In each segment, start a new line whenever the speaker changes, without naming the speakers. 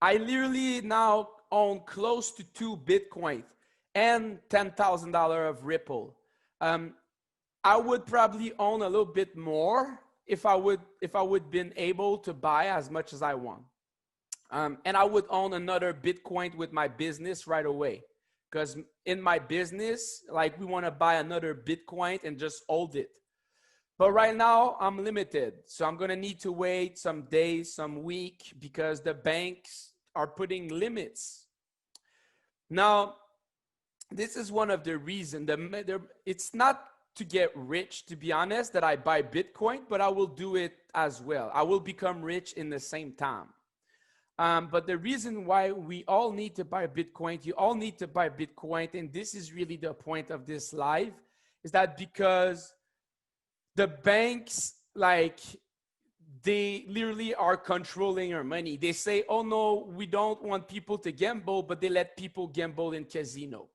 I literally now own close to 2 Bitcoin and $10,000 of Ripple. I would probably own a little bit more if I would been able to buy as much as I want. And I would own another Bitcoin with my business right away. Because in my business, like we want to buy another Bitcoin and just hold it. But right now I'm limited. So I'm going to need to wait some days, some week, because the banks are putting limits. Now, this is one of the reasons. It's not to get rich, to be honest, that I buy Bitcoin, but I will do it as well. I will become rich in the same time. But the reason why we all need to buy Bitcoin, you all need to buy Bitcoin, and this is really the point of this live, is that because the banks, like, they literally are controlling our money. They say, oh no, we don't want people to gamble, but they let people gamble in casino.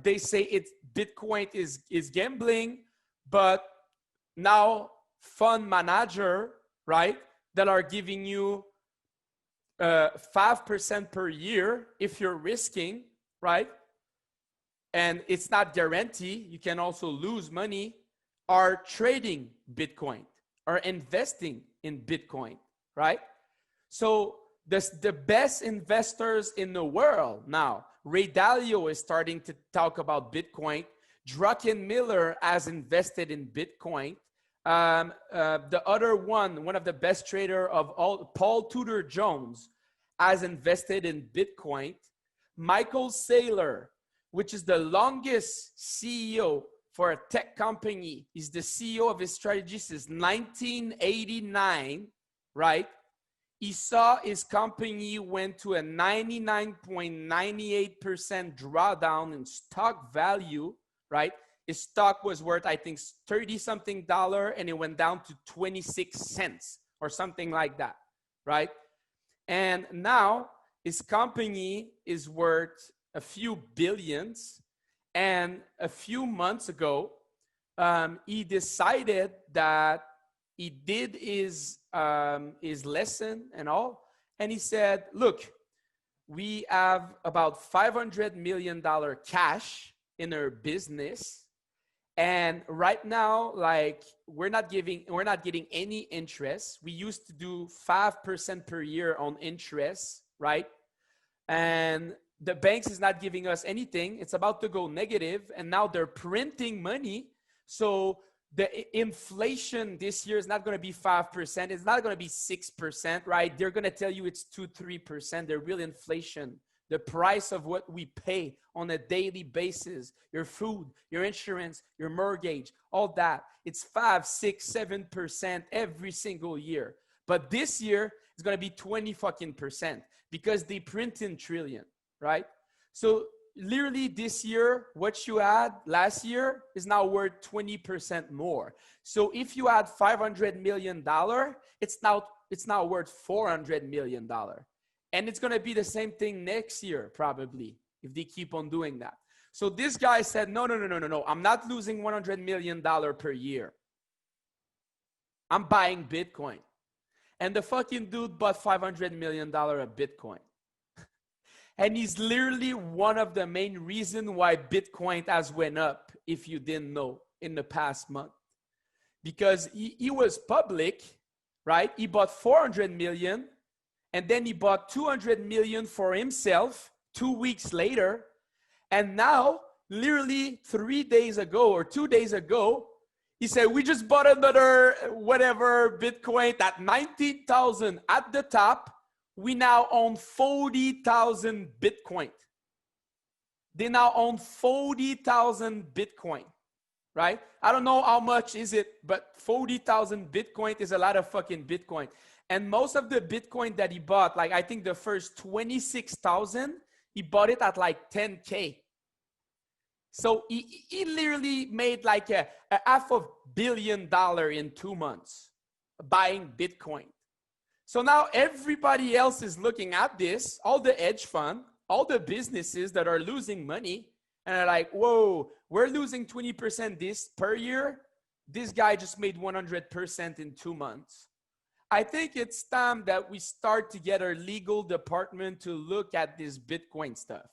They say Bitcoin is gambling, but now fund manager, right, that are giving you 5% per year if you're risking, right? And it's not guaranteed. You can also lose money. Are trading Bitcoin, are investing in Bitcoin, right? So the best investors in the world now, Ray Dalio is starting to talk about Bitcoin. Druckenmiller has invested in Bitcoin. The other one of the best trader of all, Paul Tudor Jones, has invested in Bitcoin. Michael Saylor, which is the longest CEO for a tech company, is the CEO of his strategy since 1989, right? He saw his company went to a 99.98% drawdown in stock value, right? His stock was worth, I think, 30-something dollar, and it went down to 26 cents or something like that, right? And now his company is worth a few billions. And a few months ago, he decided that he did his lesson and all. And he said, look, we have about $500 million cash in our business. And right now, like, we're not getting any interest. We used to do 5% per year on interest, right? And the banks is not giving us anything. It's about to go negative, and now they're printing money. So the inflation this year is not going to be 5%. It's not going to be 6%, right? They're going to tell you it's 2-3%. The real inflation, the price of what we pay on a daily basis, your food, your insurance, your mortgage, all that. It's 5-6-7% every single year. But this year it's going to be 20% because they print in trillion, right? So literally this year, what you had last year is now worth 20% more. So if you had $500 million, it's now worth $400 million. And it's going to be the same thing next year, probably, if they keep on doing that. So this guy said, no. I'm not losing $100 million per year. I'm buying Bitcoin. And the fucking dude bought $500 million of Bitcoin. And he's literally one of the main reasons why Bitcoin has went up, if you didn't know, in the past month. Because he was public, right? He bought 400 million, and then he bought 200 million for himself 2 weeks later. And now, literally 3 days ago or 2 days ago, he said, we just bought another whatever Bitcoin at 19,000 at the top. We now own 40,000 Bitcoin. They now own 40,000 Bitcoin, right? I don't know how much is it, but 40,000 Bitcoin is a lot of fucking Bitcoin. And most of the Bitcoin that he bought, like I think the first 26,000, he bought it at like 10K. So he literally made like a $500 million in 2 months buying Bitcoin. So now everybody else is looking at this, all the hedge fund, all the businesses that are losing money, and they're like, whoa, we're losing 20% this per year. This guy just made 100% in 2 months. I think it's time that we start to get our legal department to look at this Bitcoin stuff.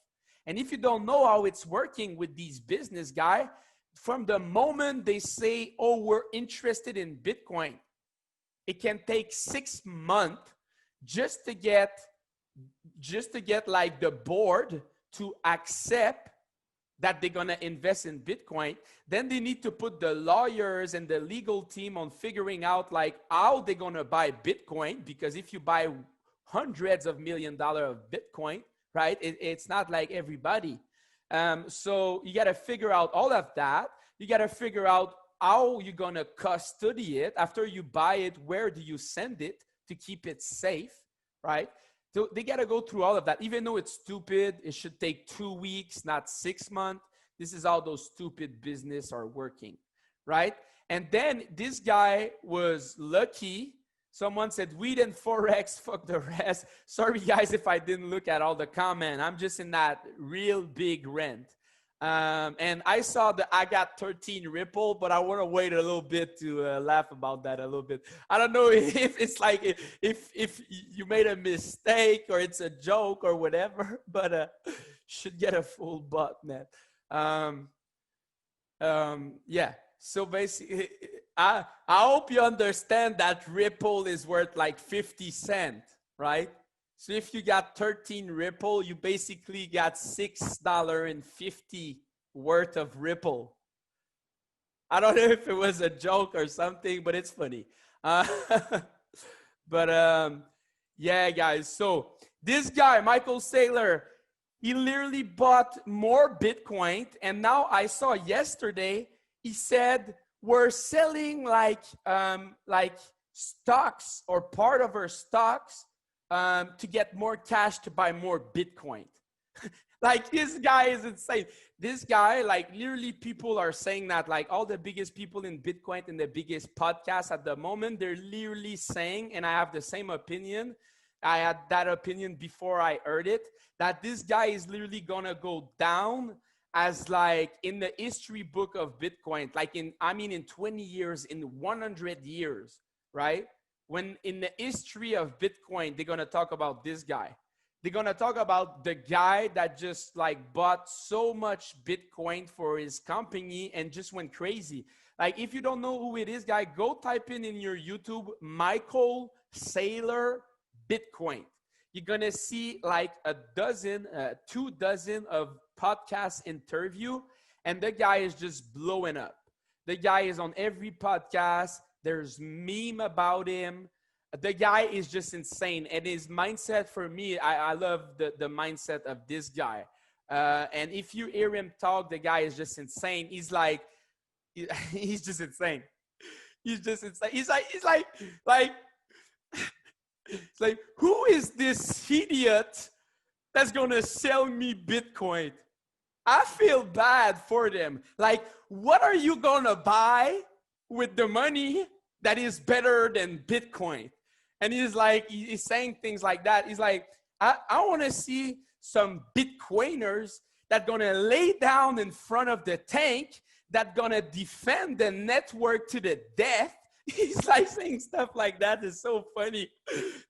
And if you don't know how it's working with these business guys, from the moment they say, oh, we're interested in Bitcoin, it can take 6 months just to get like the board to accept that they're going to invest in Bitcoin. Then they need to put the lawyers and the legal team on figuring out like how they're going to buy Bitcoin, because if you buy hundreds of $millions of Bitcoin, right, it's not like everybody. So you got to figure out all of that. You got to figure out how you're going to custody it. After you buy it, where do you send it to keep it safe, right? So they got to go through all of that. Even though it's stupid, it should take 2 weeks, not 6 months. This is how those stupid business are working, right? And then this guy was lucky. Someone said, weed and Forex, fuck the rest. Sorry, guys, if I didn't look at all the comment. I'm just in that real big rant. And I saw the I got 13 Ripple, but I want to wait a little bit to laugh about that a little bit. I don't know if it's like if you made a mistake or it's a joke or whatever, but should get a full botnet. Yeah. So basically, I hope you understand that Ripple is worth like 50 cents, right? So if you got 13 Ripple, you basically got $6.50 worth of Ripple. I don't know if it was a joke or something, but it's funny. Yeah, guys. So this guy, Michael Saylor, he literally bought more Bitcoin. And now I saw yesterday, he said, we're selling like stocks or part of our stocks to get more cash to buy more Bitcoin. Like, this guy is insane. This guy, like, literally people are saying that, like, all the biggest people in Bitcoin and the biggest podcasts at the moment, they're literally saying, and I have the same opinion. I had that opinion before I heard it, that this guy is literally gonna go down as like in the history book of Bitcoin, like in 20 years, in 100 years, right? When in the history of Bitcoin, they're going to talk about this guy. They're going to talk about the guy that just like bought so much Bitcoin for his company and just went crazy. Like, if you don't know who it is, guy, go type in your YouTube, Michael Saylor Bitcoin. You're going to see like 2 dozen of podcast interview, and the guy is just blowing up. The guy is on every podcast. There's meme about him. The guy is just insane. And his mindset, for me, I love the mindset of this guy. And if you hear him talk, the guy is just insane. He's like, he's just insane. He's just insane. He's like, who is this idiot that's gonna sell me Bitcoin? I feel bad for them. Like, what are you gonna buy with the money that is better than Bitcoin? And he's like, he's saying things like that. He's like, I want to see some Bitcoiners that gonna lay down in front of the tank, that gonna defend the network to the death. He's like saying stuff like that. Is so funny.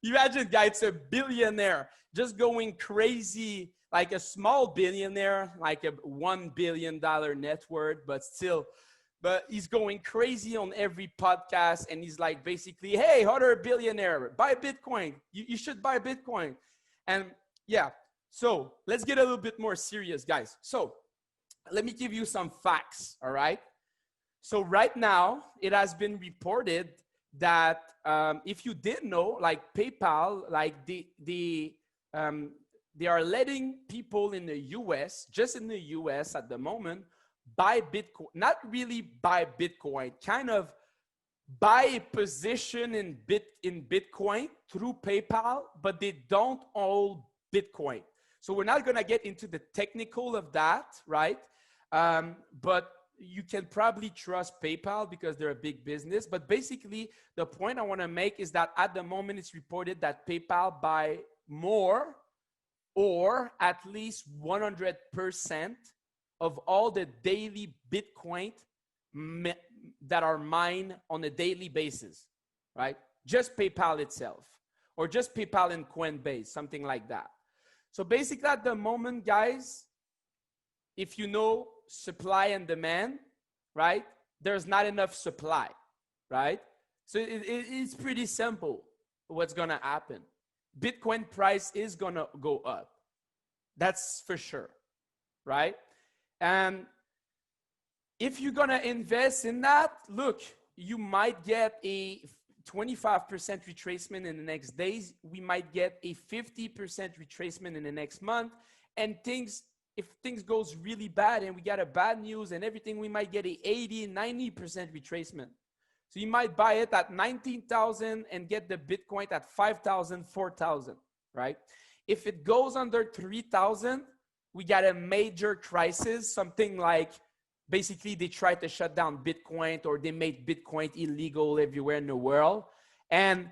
Imagine, guy, it's a billionaire just going crazy, like a small billionaire, like a $1 billion net worth, but still. But he's going crazy on every podcast, and he's like, basically, hey, other billionaire, buy Bitcoin. You should buy Bitcoin. And yeah, so let's get a little bit more serious, guys. So let me give you some facts, all right? So right now, it has been reported that if you didn't know, like PayPal, like they are letting people in the US, just in the US at the moment, buy Bitcoin, not really buy Bitcoin, kind of buy a position in Bitcoin through PayPal, but they don't own Bitcoin. So we're not going to get into the technical of that, right? But you can probably trust PayPal because they're a big business. But basically, the point I want to make is that at the moment, it's reported that PayPal buy more, or at least 100% of all the daily Bitcoin that are mined on a daily basis, right? just PayPal itself, or just PayPal and Coinbase, something like that. So basically at the moment, guys, if you know supply and demand, right? There's not enough supply, right? So it's pretty simple what's gonna happen. Bitcoin price is gonna go up. That's for sure, right? And if you're gonna invest in that, look, you might get a 25% retracement in the next days. We might get a 50% retracement in the next month. And if things goes really bad and we got a bad news and everything, we might get a 80, 90% retracement. So you might buy it at 19,000 and get the Bitcoin at 5,000, 4,000, right? If it goes under 3,000, we got a major crisis, something like basically they tried to shut down Bitcoin, or they made Bitcoin illegal everywhere in the world. And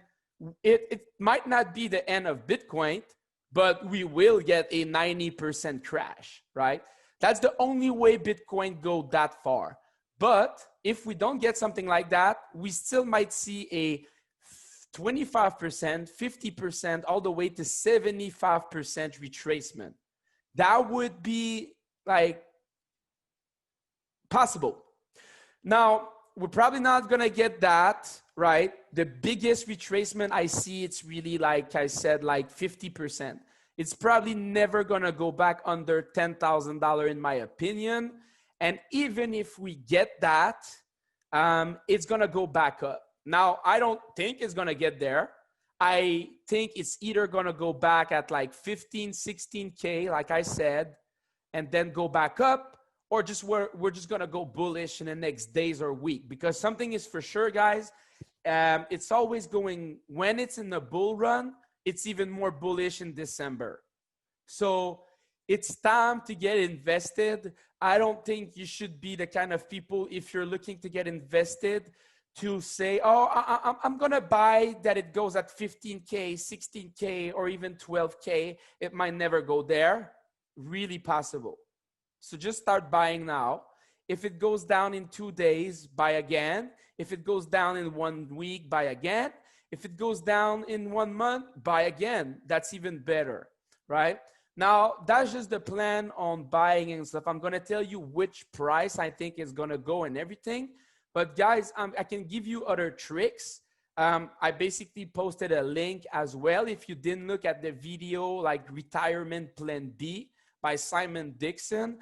it might not be the end of Bitcoin, but we will get a 90% crash, right? That's the only way Bitcoin go that far. But if we don't get something like that, we still might see a 25%, 50%, all the way to 75% retracement. That would be like possible. Now, we're probably not gonna get that, right? The biggest retracement I see, it's really, like I said, like 50%. It's probably never gonna go back under $10,000 in my opinion. And even if we get that, it's gonna go back up. Now, I don't think it's gonna get there. I think it's either gonna go back at like 15, 16K, like I said, and then go back up, or just we're just gonna go bullish in the next days or week. Because something is for sure, guys, it's always going, when it's in the bull run, it's even more bullish in December. So it's time to get invested. I don't think you should be the kind of people, if you're looking to get invested, to say, oh, I'm gonna buy that it goes at 15K, 16K, or even 12K. It might never go there. Really possible. So just start buying now. If it goes down in 2 days, buy again. If it goes down in 1 week, buy again. If it goes down in 1 month, buy again. That's even better, right? Now, that's just the plan on buying and stuff. I'm going to tell you which price I think is going to go and everything. But guys, I can give you other tricks. I basically posted a link as well. If you didn't look at the video, like Retirement Plan B by Simon Dixon,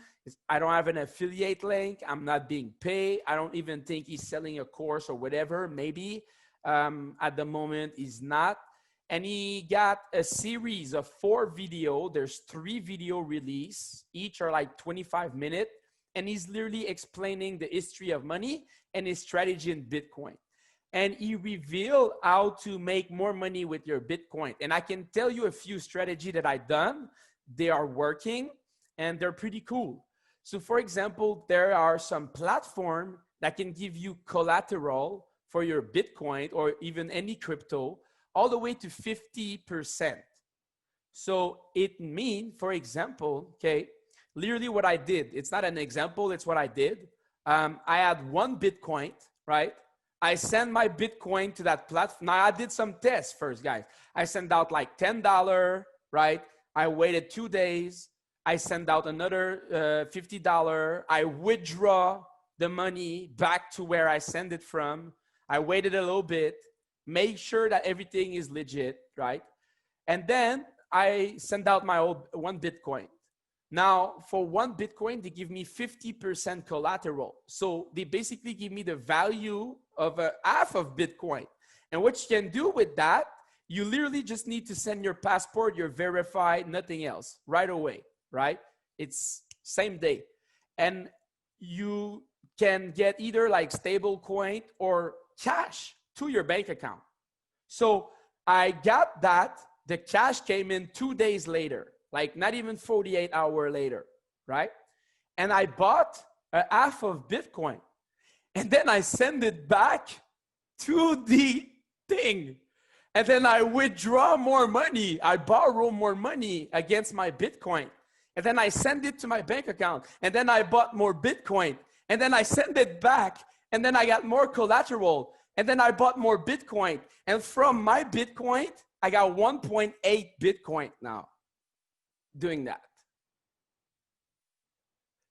I don't have an affiliate link. I'm not being paid. I don't even think he's selling a course or whatever. Maybe at the moment he's not. And he got a series of 4 videos. There's 3 video release. Each are like 25 minutes. And he's literally explaining the history of money and his strategy in Bitcoin. And he revealed how to make more money with your Bitcoin. And I can tell you a few strategies that I've done. They are working and they're pretty cool. So for example, there are some platforms that can give you collateral for your Bitcoin or even any crypto all the way to 50%. So it means, for example, okay, literally what I did, it's not an example, it's what I did. I had 1 Bitcoin, right? I sent my Bitcoin to that platform. Now I did some tests first, guys. I sent out like $10, right? I waited 2 days. I sent out another $50. I withdraw the money back to where I sent it from. I waited a little bit, make sure that everything is legit, right? And then I send out my old 1 Bitcoin. Now, for 1 Bitcoin, they give me 50% collateral. So they basically give me the value of half of Bitcoin. And what you can do with that, you literally just need to send your passport, your verified, nothing else, right away, right? It's same day. And you can get either like stable coin or cash to your bank account. So I got that. The cash came in 2 days later, like not even 48 hours later, right? And I bought a half of Bitcoin. And then I send it back to the thing. And then I withdraw more money. I borrow more money against my Bitcoin. And then I send it to my bank account. And then I bought more Bitcoin. And then I send it back. And then I got more collateral. And then I bought more Bitcoin. And from my Bitcoin, I got 1.8 Bitcoin now doing that.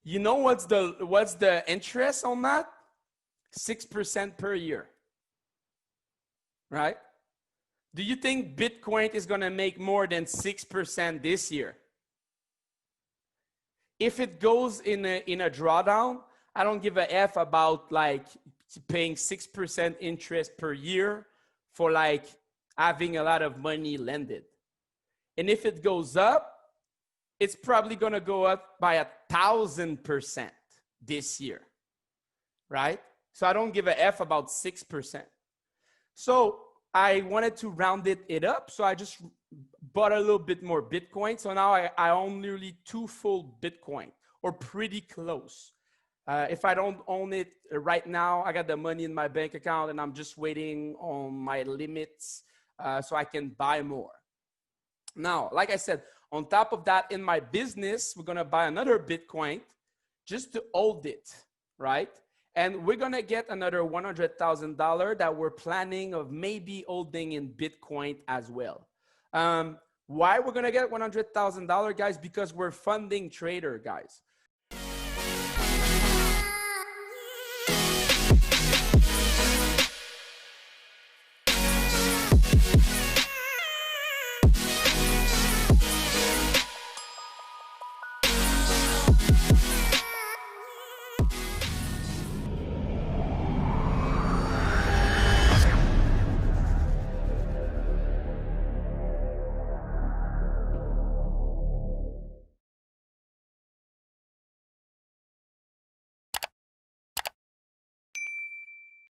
You know what's the interest on that? 6% per year, right? Do you think Bitcoin is going to make more than 6% this year? If it goes in a drawdown, I don't give a F about like paying 6% interest per year for like having a lot of money lended. And if it goes up, it's probably going to go up by 1,000% this year, right? So I don't give a F about 6%. So I wanted to round it up. So I just bought a little bit more Bitcoin. So now I own nearly 2 full Bitcoin, or pretty close. If I don't own it right now, I got the money in my bank account and I'm just waiting on my limits so I can buy more. Now, like I said, on top of that, in my business, we're going to buy another Bitcoin just to hold it, right? And we're going to get another $100,000 that we're planning of maybe holding in Bitcoin as well. Why we're going to get $100,000, guys? Because we're funding trader, guys.